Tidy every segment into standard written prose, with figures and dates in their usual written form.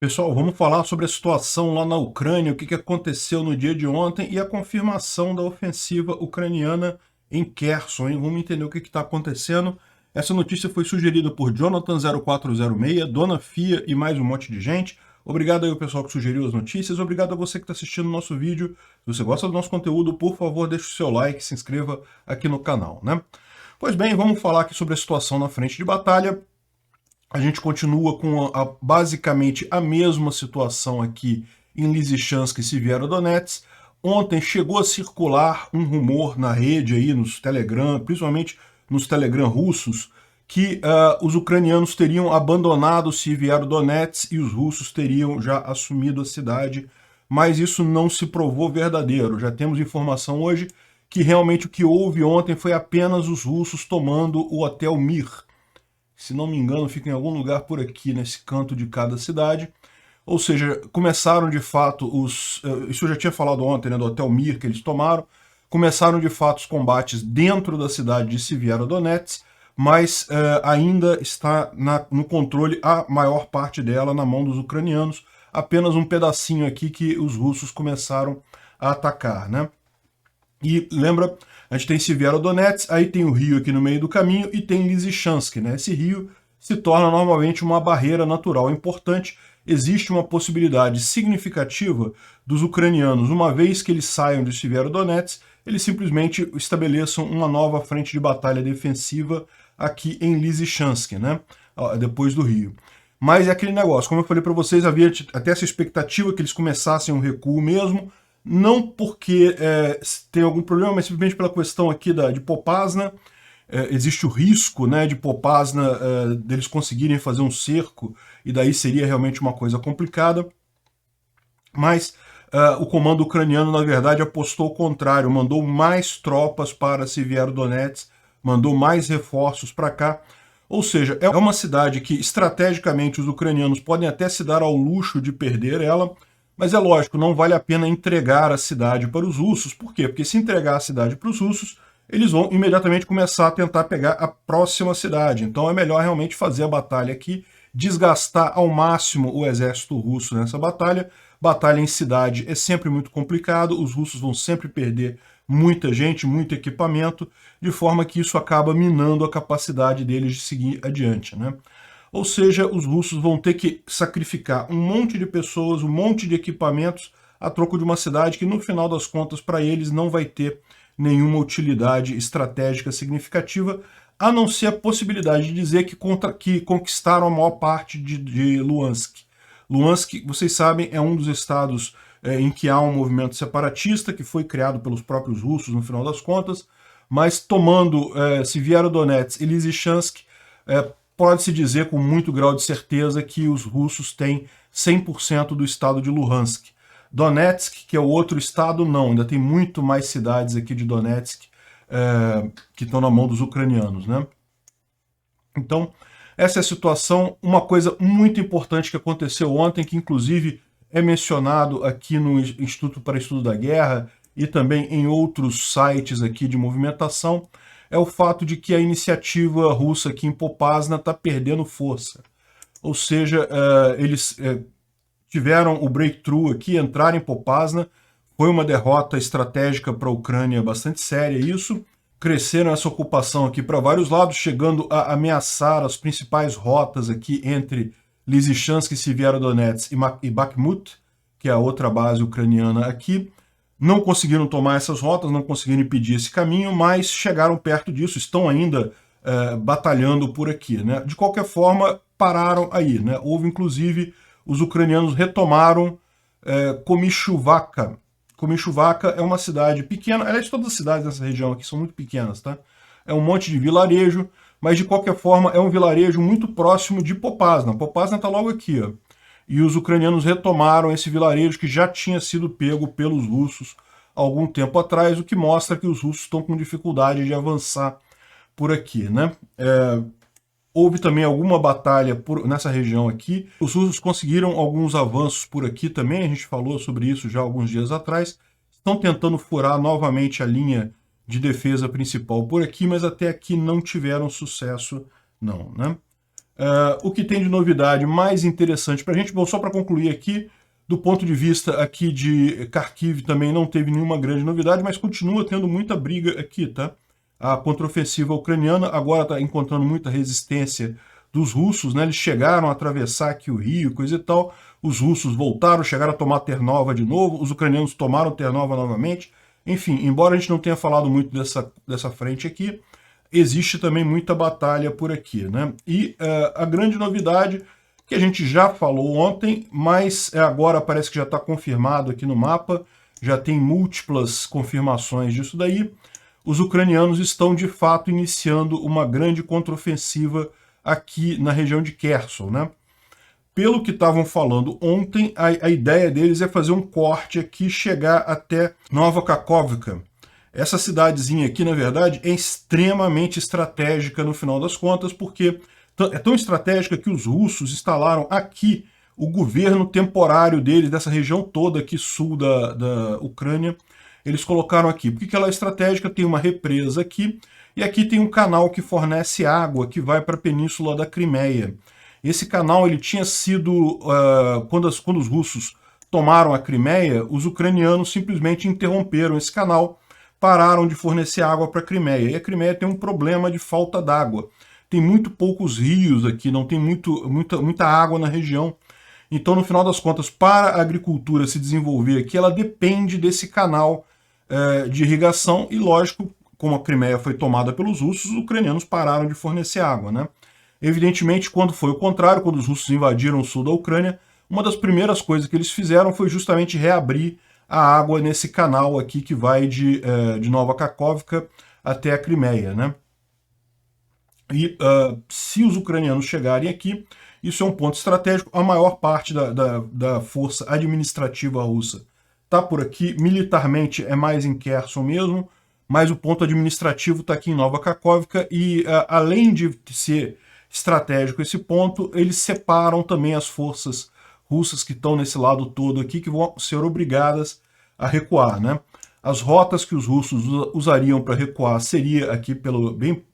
Pessoal, vamos falar sobre a situação lá na Ucrânia, o que aconteceu no dia de ontem e a confirmação da ofensiva ucraniana em Kherson, hein? Vamos entender o que está acontecendo. Essa notícia foi sugerida por Jonathan0406, Dona Fia e mais um monte de gente. Obrigado aí ao pessoal que sugeriu as notícias, obrigado a você que está assistindo o nosso vídeo. Se você gosta do nosso conteúdo, por favor, deixe o seu like, se inscreva aqui no canal, né? Pois bem, vamos falar aqui sobre a situação na frente de batalha. A gente continua com basicamente a mesma situação aqui em Lysychansk e Severodonetsk. Ontem chegou a circular um rumor na rede aí, nos Telegram, principalmente nos Telegram russos, que os ucranianos teriam abandonado Severodonetsk e os russos teriam já assumido a cidade, mas isso não se provou verdadeiro. Já temos informação hoje que realmente o que houve ontem foi apenas os russos tomando o Hotel Mir. Se não me engano, fica em algum lugar por aqui, nesse canto de cada cidade. Ou seja, começaram de fato os... Isso eu já tinha falado ontem, né, do Hotel Mir que eles tomaram. Começaram de fato os combates dentro da cidade de Severodonetsk, mas ainda está no controle a maior parte dela na mão dos ucranianos. Apenas um pedacinho aqui que os russos começaram a atacar, né? E lembra, a gente tem Severodonetsk, aí tem o rio aqui no meio do caminho e tem Lysychansk, né? Esse rio se torna normalmente uma barreira natural importante. Existe uma possibilidade significativa dos ucranianos, uma vez que eles saiam de Severodonetsk, eles simplesmente estabeleçam uma nova frente de batalha defensiva aqui em Lysychansk, né? Depois do rio. Mas é aquele negócio, como eu falei para vocês, havia até essa expectativa que eles começassem um recuo mesmo, não porque tem algum problema, mas simplesmente pela questão aqui de Popasna. Existe o risco, né, de Popasna deles conseguirem fazer um cerco, e daí seria realmente uma coisa complicada. Mas o comando ucraniano, na verdade, apostou o contrário, mandou mais tropas para Severodonetsk, mandou mais reforços para cá. Ou seja, é uma cidade que estrategicamente os ucranianos podem até se dar ao luxo de perder ela, mas é lógico, não vale a pena entregar a cidade para os russos. Por quê? Porque se entregar a cidade para os russos, eles vão imediatamente começar a tentar pegar a próxima cidade. Então é melhor realmente fazer a batalha aqui, desgastar ao máximo o exército russo nessa batalha. Batalha em cidade é sempre muito complicado, os russos vão sempre perder muita gente, muito equipamento, de forma que isso acaba minando a capacidade deles de seguir adiante, né? Ou seja, os russos vão ter que sacrificar um monte de pessoas, um monte de equipamentos, a troco de uma cidade que, no final das contas, para eles não vai ter nenhuma utilidade estratégica significativa, a não ser a possibilidade de dizer que conquistaram a maior parte de Luhansk. Luhansk, vocês sabem, é um dos estados em que há um movimento separatista, que foi criado pelos próprios russos, no final das contas, mas tomando Severodonetsk e Lysychansk, pode-se dizer com muito grau de certeza que os russos têm 100% do estado de Luhansk. Donetsk, que é o outro estado, não, ainda tem muito mais cidades aqui de Donetsk que estão na mão dos ucranianos, né? Então, essa é a situação. Uma coisa muito importante que aconteceu ontem, que inclusive é mencionado aqui no Instituto para Estudo da Guerra e também em outros sites aqui de movimentação, é o fato de que a iniciativa russa aqui em Popasna está perdendo força. Ou seja, eles tiveram o breakthrough aqui, entraram em Popasna, foi uma derrota estratégica para a Ucrânia bastante séria isso, cresceram essa ocupação aqui para vários lados, chegando a ameaçar as principais rotas aqui entre Lysychansk, Severodonetsk e Bakhmut, que é a outra base ucraniana aqui. Não conseguiram tomar essas rotas, não conseguiram impedir esse caminho, mas chegaram perto disso, estão ainda batalhando por aqui, né? De qualquer forma, pararam aí, né? Houve, inclusive, os ucranianos retomaram Komishuvaka. Komishuvaka é uma cidade pequena, aliás, todas as cidades dessa região aqui são muito pequenas, tá? É um monte de vilarejo, mas de qualquer forma é um vilarejo muito próximo de Popasna. Popasna está logo aqui, ó. E os ucranianos retomaram esse vilarejo que já tinha sido pego pelos russos há algum tempo atrás, o que mostra que os russos estão com dificuldade de avançar por aqui, né? Houve também alguma batalha nessa região aqui. Os russos conseguiram alguns avanços por aqui também, a gente falou sobre isso já alguns dias atrás. Estão tentando furar novamente a linha de defesa principal por aqui, mas até aqui não tiveram sucesso não, né? O que tem de novidade mais interessante para a gente, bom, só para concluir aqui, do ponto de vista aqui de Kharkiv também não teve nenhuma grande novidade, mas continua tendo muita briga aqui, tá? A contraofensiva ucraniana agora está encontrando muita resistência dos russos, né? Eles chegaram a atravessar aqui o rio, coisa e tal. Os russos voltaram, chegaram a tomar Ternova de novo, os ucranianos tomaram Ternova novamente. Enfim, embora a gente não tenha falado muito dessa frente aqui, existe também muita batalha por aqui, né? E a grande novidade, que a gente já falou ontem, mas agora parece que já está confirmado aqui no mapa, já tem múltiplas confirmações disso daí, os ucranianos estão de fato iniciando uma grande contraofensiva aqui na região de Kherson, né? Pelo que estavam falando ontem, a ideia deles é fazer um corte aqui, chegar até Nova Kakhovka. Essa cidadezinha aqui, na verdade, é extremamente estratégica no final das contas, porque é tão estratégica que os russos instalaram aqui o governo temporário deles, dessa região toda aqui sul da Ucrânia, eles colocaram aqui. Por que ela é estratégica? Tem uma represa aqui, e aqui tem um canal que fornece água, que vai para a península da Crimeia. Esse canal ele tinha sido, quando os russos tomaram a Crimeia, os ucranianos simplesmente interromperam esse canal, pararam de fornecer água para a Crimeia. E a Crimeia tem um problema de falta d'água. Tem muito poucos rios aqui, não tem muita água na região. Então, no final das contas, para a agricultura se desenvolver aqui, ela depende desse canal de irrigação. E, lógico, como a Crimeia foi tomada pelos russos, os ucranianos pararam de fornecer água, né? Evidentemente, quando foi o contrário, quando os russos invadiram o sul da Ucrânia, uma das primeiras coisas que eles fizeram foi justamente reabrir a água nesse canal aqui que vai de Nova Kakhovka até a Crimeia, né? E se os ucranianos chegarem aqui, isso é um ponto estratégico. A maior parte da força administrativa russa está por aqui. Militarmente é mais em Kherson mesmo, mas o ponto administrativo está aqui em Nova Kakhovka. E além de ser estratégico esse ponto, eles separam também as forças russas que estão nesse lado todo aqui, que vão ser obrigadas a recuar, né? As rotas que os russos usariam para recuar seria aqui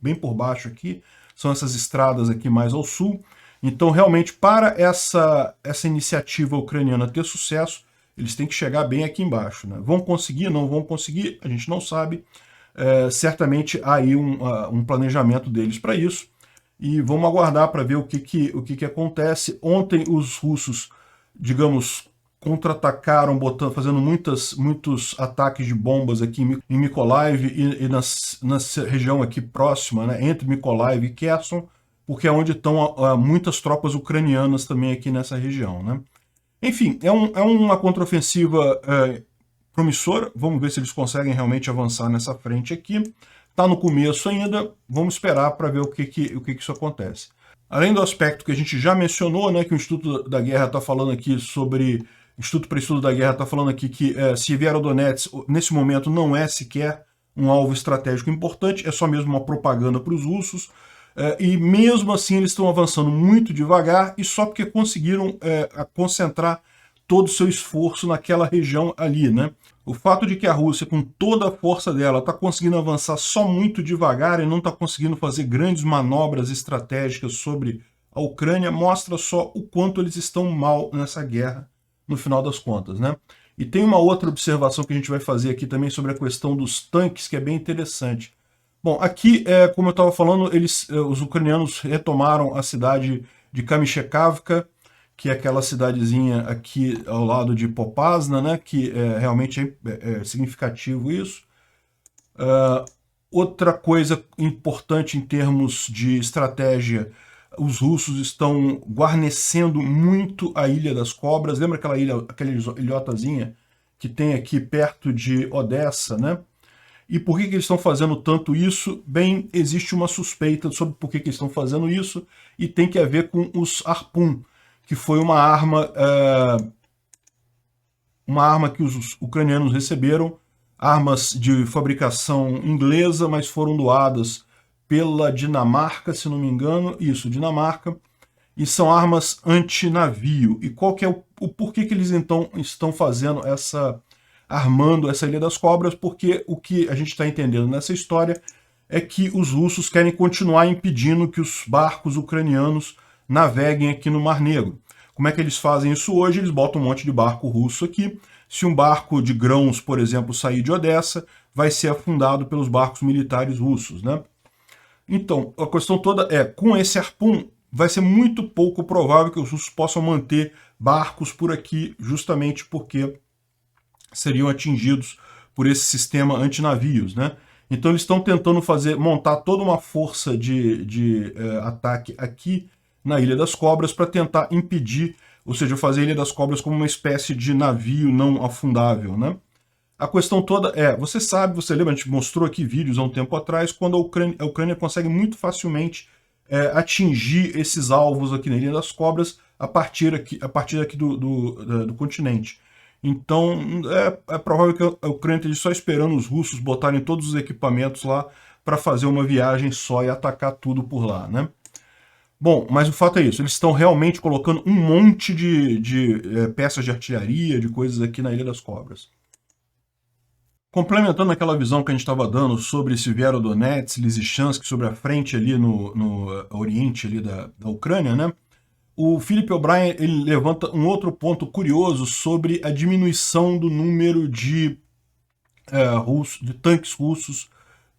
bem por baixo aqui, são essas estradas aqui mais ao sul. Então, realmente, para essa iniciativa ucraniana ter sucesso, eles têm que chegar bem aqui embaixo, né? Vão conseguir, não vão conseguir, a gente não sabe. Certamente há aí um planejamento deles para isso. E vamos aguardar para ver o que acontece. Ontem os russos, digamos, contra-atacaram, fazendo muitos ataques de bombas aqui em Mykolaiv e na região aqui próxima, né, entre Mykolaiv e Kherson, porque é onde estão muitas tropas ucranianas também aqui nessa região, né? Enfim, é uma contraofensiva promissora. Vamos ver se eles conseguem realmente avançar nessa frente aqui. Está no começo ainda, vamos esperar para ver o que isso acontece. Além do aspecto que a gente já mencionou, né, que o Instituto da Guerra está falando aqui sobre... Instituto para Estudo da Guerra está falando aqui que Severodonetsk, nesse momento, não é sequer um alvo estratégico importante, é só mesmo uma propaganda para os russos, e mesmo assim eles estão avançando muito devagar, e só porque conseguiram concentrar todo o seu esforço naquela região ali, né? O fato de que a Rússia, com toda a força dela, está conseguindo avançar só muito devagar e não está conseguindo fazer grandes manobras estratégicas sobre a Ucrânia, mostra só o quanto eles estão mal nessa guerra, no final das contas, né? E tem uma outra observação que a gente vai fazer aqui também sobre a questão dos tanques, que é bem interessante. Bom, aqui, como eu estava falando, os ucranianos retomaram a cidade de Kamyshevka, que é aquela cidadezinha aqui ao lado de Popasna, né, que realmente é significativo isso. Outra coisa importante em termos de estratégia, os russos estão guarnecendo muito a Ilha das Cobras. Lembra aquela ilhotazinha que tem aqui perto de Odessa, né? E por que eles estão fazendo tanto isso? Bem, existe uma suspeita sobre por que eles estão fazendo isso, e tem que ver com os Harpoon, que foi uma arma que os ucranianos receberam, armas de fabricação inglesa, mas foram doadas pela Dinamarca, se não me engano, isso, Dinamarca, e são armas anti-navio. E qual que é o porquê que eles então estão fazendo armando essa Ilha das Cobras? Porque o que a gente está entendendo nessa história é que os russos querem continuar impedindo que os barcos ucranianos naveguem aqui no Mar Negro. Como é que eles fazem isso hoje? Eles botam um monte de barco russo aqui. Se um barco de grãos, por exemplo, sair de Odessa, vai ser afundado pelos barcos militares russos, né? Então, a questão toda é, com esse Harpoon, vai ser muito pouco provável que os russos possam manter barcos por aqui, justamente porque seriam atingidos por esse sistema antinavios, né? Então eles estão tentando montar toda uma força de ataque aqui na Ilha das Cobras para tentar impedir, ou seja, fazer a Ilha das Cobras como uma espécie de navio não afundável, né? A questão toda é, você sabe, você lembra, a gente mostrou aqui vídeos há um tempo atrás, quando a Ucrânia consegue muito facilmente atingir esses alvos aqui na Ilha das Cobras a partir aqui do continente. Então é provável que a Ucrânia esteja só esperando os russos botarem todos os equipamentos lá para fazer uma viagem só e atacar tudo por lá, né? Bom, mas o fato é isso, eles estão realmente colocando um monte de peças de artilharia, de coisas aqui na Ilha das Cobras. Complementando aquela visão que a gente estava dando sobre Severodonetsk, Lysychansk, sobre a frente ali no oriente ali da Ucrânia, né? O Philip O'Brien ele levanta um outro ponto curioso sobre a diminuição do número de tanques russos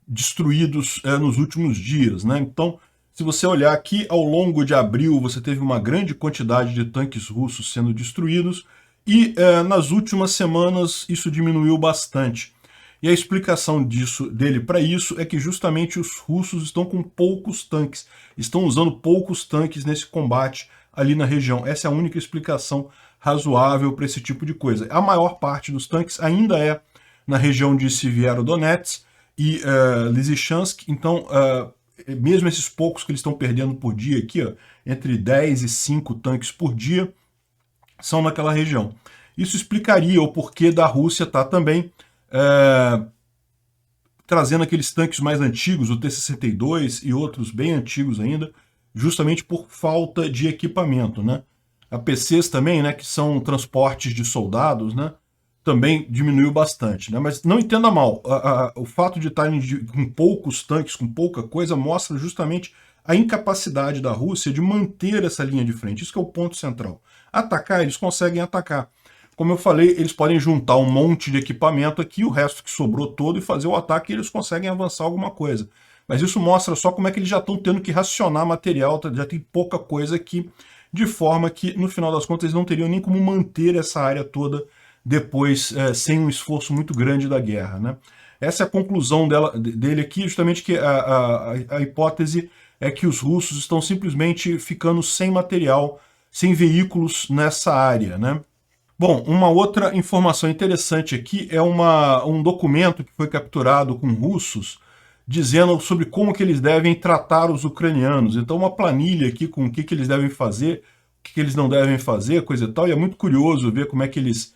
destruídos nos últimos dias, né? Então, se você olhar aqui, ao longo de abril, você teve uma grande quantidade de tanques russos sendo destruídos e nas últimas semanas isso diminuiu bastante. E a explicação dele para isso é que justamente os russos estão com poucos tanques, estão usando poucos tanques nesse combate ali na região. Essa é a única explicação razoável para esse tipo de coisa. A maior parte dos tanques ainda é na região de Severodonetsk e Lysychansk, então mesmo esses poucos que eles estão perdendo por dia aqui, ó, entre 10 e 5 tanques por dia, são naquela região. Isso explicaria o porquê da Rússia estar também trazendo aqueles tanques mais antigos, o T-62 e outros bem antigos ainda, justamente por falta de equipamento, né? APCs também, né, que são transportes de soldados, né, também diminuiu bastante, né? Mas não entenda mal, o fato de estarem com poucos tanques, com pouca coisa, mostra justamente a incapacidade da Rússia de manter essa linha de frente. Isso que é o ponto central. Atacar, eles conseguem atacar. Como eu falei, eles podem juntar um monte de equipamento aqui, o resto que sobrou todo, e fazer o ataque, e eles conseguem avançar alguma coisa. Mas isso mostra só como é que eles já estão tendo que racionar material, já tem pouca coisa aqui, de forma que, no final das contas, eles não teriam nem como manter essa área toda depois, sem um esforço muito grande da guerra, né? Essa é a conclusão dele aqui, justamente que a hipótese é que os russos estão simplesmente ficando sem material, sem veículos nessa área, né? Bom, uma outra informação interessante aqui é um documento que foi capturado com russos dizendo sobre como que eles devem tratar os ucranianos. Então uma planilha aqui com o que eles devem fazer, o que eles não devem fazer, coisa e tal, e é muito curioso ver como é que eles,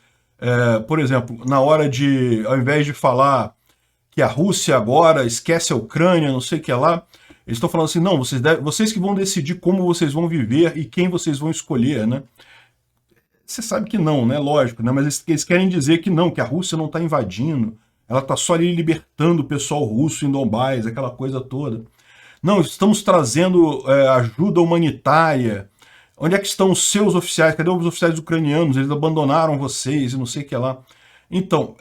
por exemplo, na hora de, ao invés de falar que a Rússia agora esquece a Ucrânia, não sei o que lá, eles estão falando assim, não, vocês que vão decidir como vocês vão viver e quem vocês vão escolher, né? Você sabe que não, né? Lógico, né? Mas eles querem dizer que não, que a Rússia não está invadindo, ela está só ali libertando o pessoal russo em Donbás, aquela coisa toda. Não, estamos trazendo ajuda humanitária. Onde é que estão os seus oficiais? Cadê os oficiais ucranianos? Eles abandonaram vocês e não sei o que lá. Então,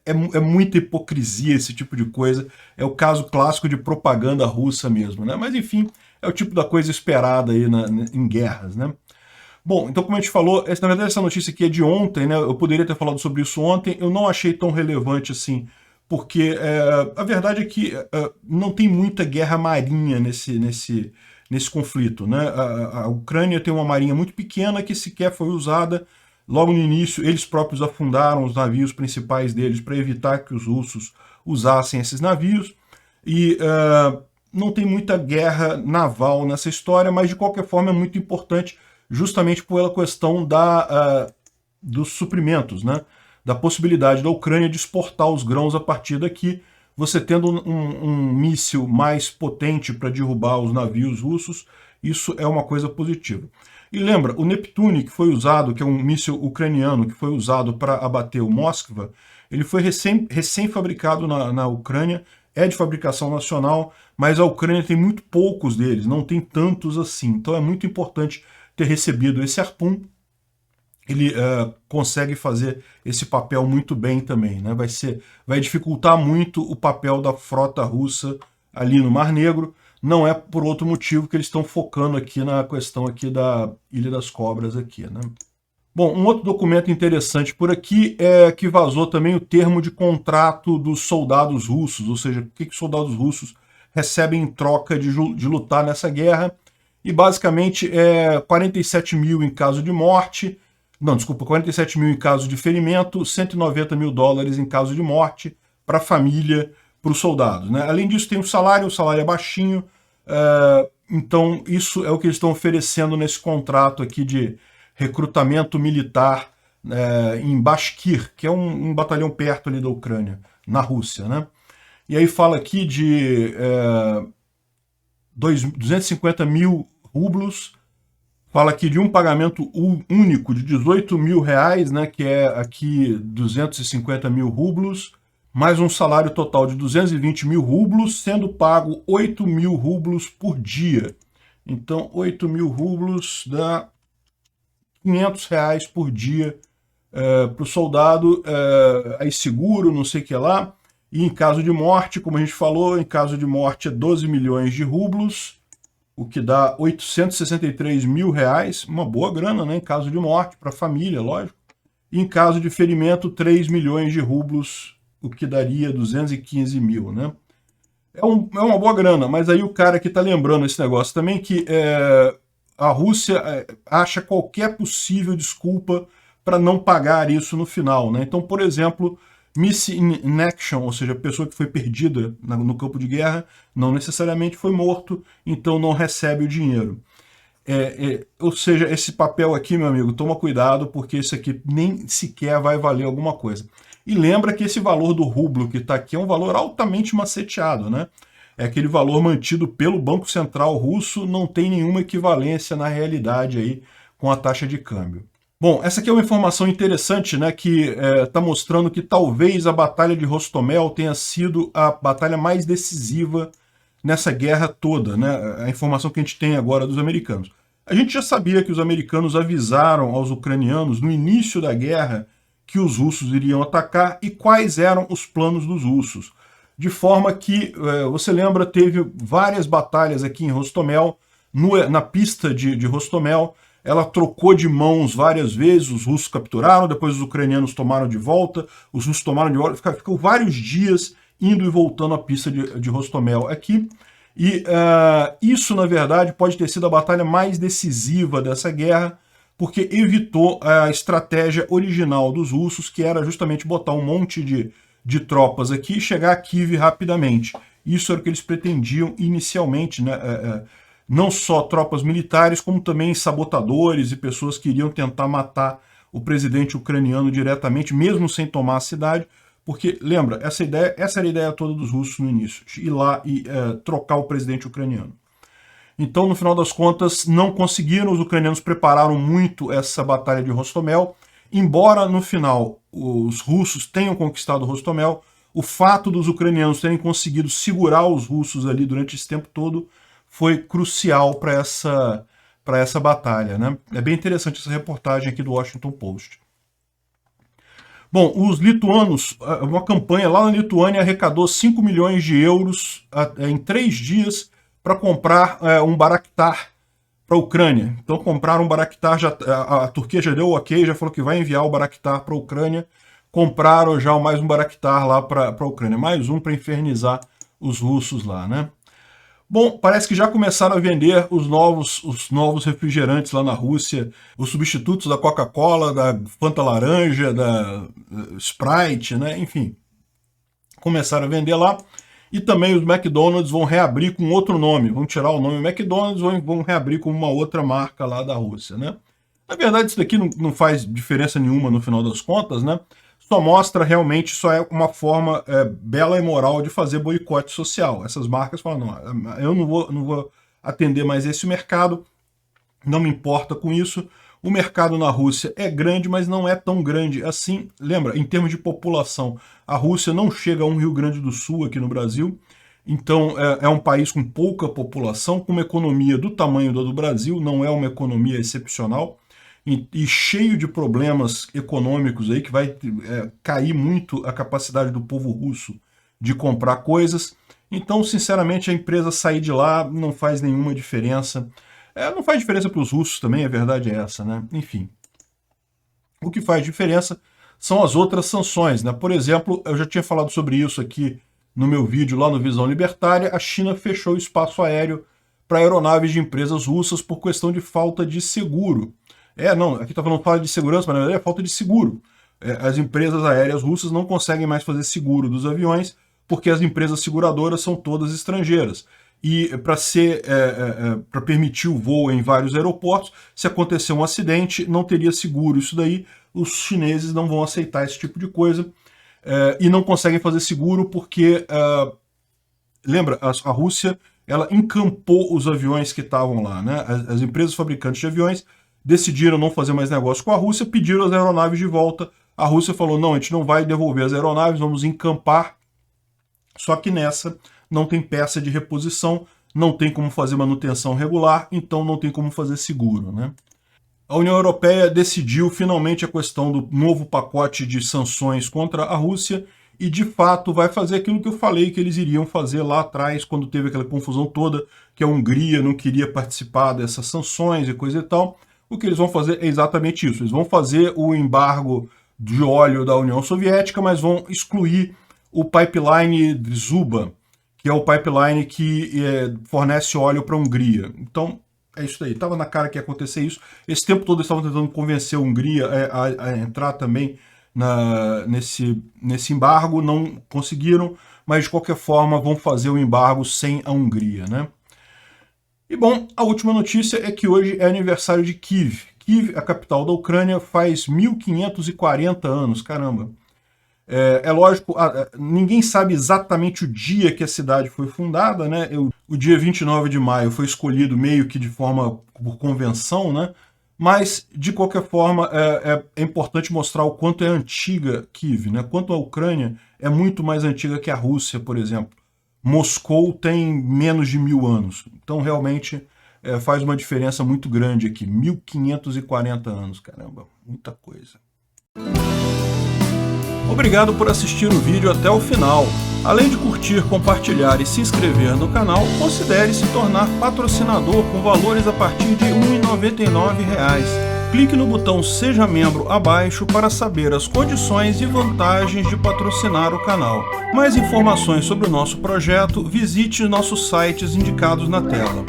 é muita hipocrisia esse tipo de coisa. É o caso clássico de propaganda russa mesmo, né? Mas enfim, é o tipo da coisa esperada aí em guerras, né? Bom, então como a gente falou, na verdade essa notícia aqui é de ontem, né? Eu poderia ter falado sobre isso ontem, eu não achei tão relevante assim, porque a verdade é que não tem muita guerra marinha nesse conflito, né? A Ucrânia tem uma marinha muito pequena que sequer foi usada. Logo no início, eles próprios afundaram os navios principais deles para evitar que os russos usassem esses navios. E não tem muita guerra naval nessa história, mas de qualquer forma é muito importante justamente pela questão dos suprimentos, né? Da possibilidade da Ucrânia de exportar os grãos a partir daqui, você tendo um míssil mais potente para derrubar os navios russos, isso é uma coisa positiva. E lembra, o Neptune, que foi usado, que é um míssil ucraniano, que foi usado para abater o Moskva, ele foi recém-fabricado na Ucrânia, é de fabricação nacional, mas a Ucrânia tem muito poucos deles, não tem tantos assim. Então é muito importante ter recebido esse Harpoon. Ele consegue fazer esse papel muito bem também, né? Vai dificultar muito o papel da frota russa ali no Mar Negro. Não é por outro motivo que eles estão focando aqui na questão aqui da Ilha das Cobras aqui, né? Bom, um outro documento interessante por aqui é que vazou também o termo de contrato dos soldados russos, ou seja, o que os soldados russos recebem em troca de lutar nessa guerra. E basicamente é 47 mil em caso de morte, não, desculpa, 47 mil em caso de ferimento, 190 mil dólares em caso de morte para a família, para os soldados, né? Além disso tem o salário é baixinho, então isso é o que eles estão oferecendo nesse contrato aqui de recrutamento militar em Bashkir, que é um batalhão perto ali da Ucrânia, na Rússia, né? E aí fala aqui de 250 mil rublos, fala aqui de um pagamento único de 18 mil reais, né, que é aqui 250 mil rublos, mais um salário total de 220 mil rublos, sendo pago 8 mil rublos por dia. Então, 8 mil rublos dá 500 reais por dia para o soldado, aí seguro, não sei o que lá. E em caso de morte, como a gente falou, em caso de morte é 12 milhões de rublos, o que dá 863 mil reais, uma boa grana, né, em caso de morte, para a família, lógico. E em caso de ferimento, 3 milhões de rublos, o que daria 215 mil, né. É uma boa grana, mas aí o cara que está lembrando esse negócio também que a Rússia acha qualquer possível desculpa para não pagar isso no final, né? Então, por exemplo, missing in action, ou seja, a pessoa que foi perdida no campo de guerra, não necessariamente foi morto, então não recebe o dinheiro. Ou seja, esse papel aqui, meu amigo, toma cuidado, porque isso aqui nem sequer vai valer alguma coisa. E lembra que esse valor do rublo que está aqui é um valor altamente maceteado, né? É aquele valor mantido pelo Banco Central russo, não tem nenhuma equivalência na realidade aí com a taxa de câmbio. Bom, essa aqui é uma informação interessante, né, que está mostrando que talvez a Batalha de Hostomel tenha sido a batalha mais decisiva nessa guerra toda, né? A informação que a gente tem agora dos americanos. A gente já sabia que os americanos avisaram aos ucranianos no início da guerra que os russos iriam atacar e quais eram os planos dos russos. De forma que, você lembra, teve várias batalhas aqui em Hostomel, na pista de Hostomel. Ela trocou de mãos várias vezes, os russos capturaram, depois os ucranianos tomaram de volta, os russos tomaram de volta, ficou vários dias indo e voltando à pista de Hostomel aqui. E isso, na verdade, pode ter sido a batalha mais decisiva dessa guerra, porque evitou a estratégia original dos russos, que era justamente botar um monte de tropas aqui e chegar a Kiev rapidamente. Isso era o que eles pretendiam inicialmente, né? Não só tropas militares, como também sabotadores e pessoas que iriam tentar matar o presidente ucraniano diretamente, mesmo sem tomar a cidade, porque, lembra, essa era a ideia toda dos russos no início, ir lá e trocar o presidente ucraniano. Então, no final das contas, não conseguiram, os ucranianos prepararam muito essa batalha de Hostomel, embora no final os russos tenham conquistado Hostomel, o fato dos ucranianos terem conseguido segurar os russos ali durante esse tempo todo foi crucial para essa batalha, né? É bem interessante essa reportagem aqui do Washington Post. Bom, os lituanos, uma campanha lá na Lituânia arrecadou 5 milhões de euros em 3 dias para comprar um Bayraktar para a Ucrânia. Então compraram um Bayraktar, a Turquia já deu o ok, já falou que vai enviar o Bayraktar para a Ucrânia. Compraram já mais um Bayraktar lá para a Ucrânia, mais um para infernizar os russos lá, né? Bom, parece que já começaram a vender os novos refrigerantes lá na Rússia, os substitutos da Coca-Cola, da Fanta Laranja, da Sprite, né? Enfim, começaram a vender lá. E também os McDonald's vão reabrir com outro nome, vão tirar o nome McDonald's e vão reabrir com uma outra marca lá da Rússia, né? Na verdade, isso daqui não faz diferença nenhuma no final das contas, né? Só mostra realmente, só é uma forma bela e moral de fazer boicote social. Essas marcas falam, não, eu não vou atender mais esse mercado, não me importa com isso, O mercado na Rússia é grande, mas não é tão grande assim. Lembra, em termos de população, a Rússia não chega a um Rio Grande do Sul aqui no Brasil. Então é um país com pouca população, com uma economia do tamanho do Brasil, não é uma economia excepcional, e cheio de problemas econômicos aí, que vai cair muito a capacidade do povo russo de comprar coisas. Então, sinceramente, a empresa sair de lá não faz nenhuma diferença. Não faz diferença para os russos também, a verdade é essa, né? Enfim. O que faz diferença são as outras sanções, né? Por exemplo, eu já tinha falado sobre isso aqui no meu vídeo lá no Visão Libertária, a China fechou o espaço aéreo para aeronaves de empresas russas por questão de falta de seguro. Não, aqui está falando falta de segurança, mas na verdade é falta de seguro. As empresas aéreas russas não conseguem mais fazer seguro dos aviões porque as empresas seguradoras são todas estrangeiras. E para permitir o voo em vários aeroportos, se acontecer um acidente, não teria seguro. Isso daí, os chineses não vão aceitar esse tipo de coisa. E não conseguem fazer seguro porque, lembra, a Rússia ela encampou os aviões que estavam lá, né? As empresas fabricantes de aviões decidiram não fazer mais negócio com a Rússia, pediram as aeronaves de volta. A Rússia falou, não, a gente não vai devolver as aeronaves, vamos encampar. Só que nessa não tem peça de reposição, não tem como fazer manutenção regular, então não tem como fazer seguro, né? A União Europeia decidiu finalmente a questão do novo pacote de sanções contra a Rússia e, de fato, vai fazer aquilo que eu falei que eles iriam fazer lá atrás, quando teve aquela confusão toda, que a Hungria não queria participar dessas sanções e coisa e tal. O que eles vão fazer é exatamente isso. Eles vão fazer o embargo de óleo da União Soviética, mas vão excluir o pipeline Druzhba, que é o pipeline que fornece óleo para a Hungria. Então, é isso aí. Estava na cara que ia acontecer isso. Esse tempo todo eles estavam tentando convencer a Hungria a entrar também nesse embargo. Não conseguiram, mas de qualquer forma vão fazer o embargo sem a Hungria, né? E bom, a última notícia é que hoje é aniversário de Kiev. Kiev, a capital da Ucrânia, faz 1540 anos, caramba. Lógico, ninguém sabe exatamente o dia que a cidade foi fundada, né? O dia 29 de maio foi escolhido meio que de forma por convenção, né? Mas, de qualquer forma, é importante mostrar o quanto é antiga Kiev, né? Quanto a Ucrânia é muito mais antiga que a Rússia, por exemplo. Moscou tem menos de 1000 anos. Então, realmente, faz uma diferença muito grande aqui. 1540 anos, caramba, muita coisa. Obrigado por assistir o vídeo até o final. Além de curtir, compartilhar e se inscrever no canal, considere se tornar patrocinador com valores a partir de R$ 1,99. Clique no botão Seja Membro abaixo para saber as condições e vantagens de patrocinar o canal. Mais informações sobre o nosso projeto, visite nossos sites indicados na tela.